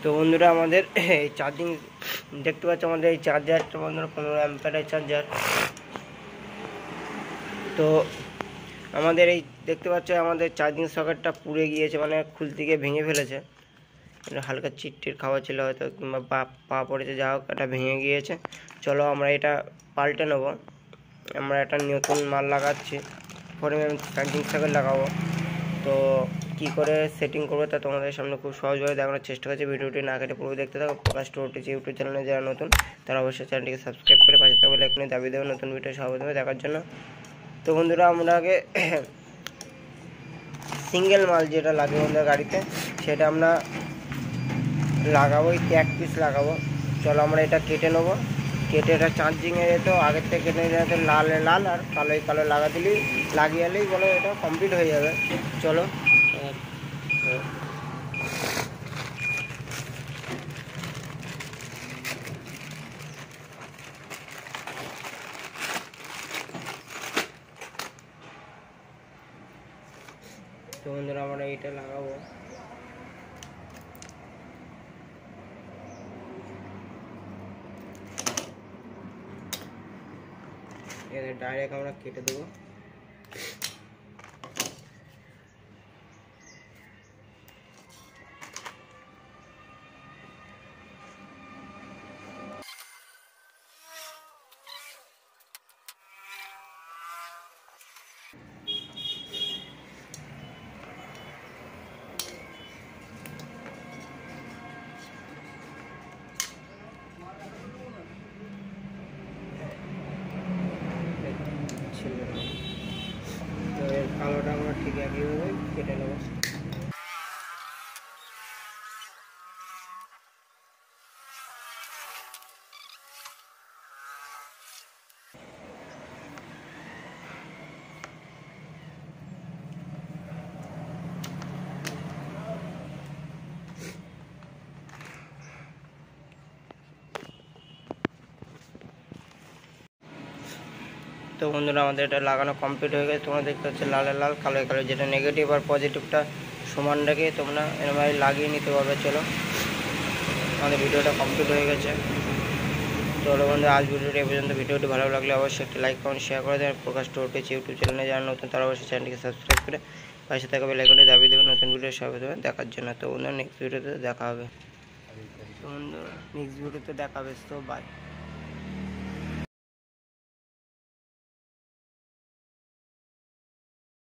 তো বন্ধুরা আমাদের এই চার্জিং দেখতে পাচ্ছ, আমাদের এই চার্জারটা বন্ধুরা 15 অ্যাম্পিয়ারের চার্জার। তো আমাদের এই দেখতে পাচ্ছ আমাদের চার্জিং সকেটটা পুড়ে গিয়েছে, মানে খুলতে গিয়ে ভেঙে ফেলেছে। এটা হালকা চিটটির খাওয়া ছিল হয়তো, কিংবা পা পড়েছে, যা হোক এটা ভেঙে গিয়েছে। চলো আমরা এটা পাল্টে নেবো। আমরা একটা নতুন মাল লাগাচ্ছি, পরে আমি চার্জিং সকেট লাগাবো। তো কি করে সেটিং করবো তা তোমাদের সামনে খুব সহজভাবে দেখানোর চেষ্টা করছি। ভিডিওটি না কেটে পুরো দেখতে থাকো। প্রকাশ টোটিচ ইউটিউব চ্যানেলে যারা নতুন তারা অবশ্যই চ্যানেলটিকে সাবস্ক্রাইব করে পাশে থাকবে লাইকনে দাবি দেবে নতুন ভিডিও সর্বপ্রথমে দেখার জন্য। তো বন্ধুরা আমরা আগে সিঙ্গেল মাল যেটা লাগে আমাদের গাড়িতে সেটা আমরা লাগাবো, এক পিস লাগাবো। চলো আমরা এটা কেটে নেবো। কেটে এটা চার্জিংয়ে যেত আগের থেকে কেটে নিতে লাল লাল আর কালোই কালো লাগিয়ে এলেই বলো এটা কমপ্লিট হয়ে যাবে। চলো তো বন্ধুরা আমরা এইটা লাগাবো। ডাইরেক্ট আমরা কেটে দেবো। তো এর কালোটা আমরা ঠিক একইভাবে কেটে নেবো। তো বন্ধুরা আমাদের এটা লাগানো কমপ্লিট হয়ে গেছে। তোমরা দেখতে পাচ্ছ লাল লাল কালো কালো, যেটা নেগেটিভ আর পজিটিভটা সমান রেখে তোমরা এরকমভাবে লাগিয়ে নিতে পারবে। চলো আমাদের ভিডিওটা কমপ্লিট হয়ে গেছে। চলো বন্ধু আজ ভিডিওটি এ পর্যন্ত। ভিডিওটি ভালো লাগলে অবশ্যই একটি লাইক কমেন্ট শেয়ার করে দেবেন। প্রকাশ টোটিচ ইউটিউব চ্যানেলে যারা নতুন তারা অবশ্যই চ্যানেলটিকে সাবস্ক্রাইব করে পাশে থাকা বেল আইকনে দাবি দেবেন নতুন ভিডিও সর্বপ্রথমে দেখার জন্য। তো বন্ধুরা নেক্সট ভিডিওতে দেখা হবে। তো বন্ধুরা নেক্সট ভিডিওতে দেখা হবে। তো বাই।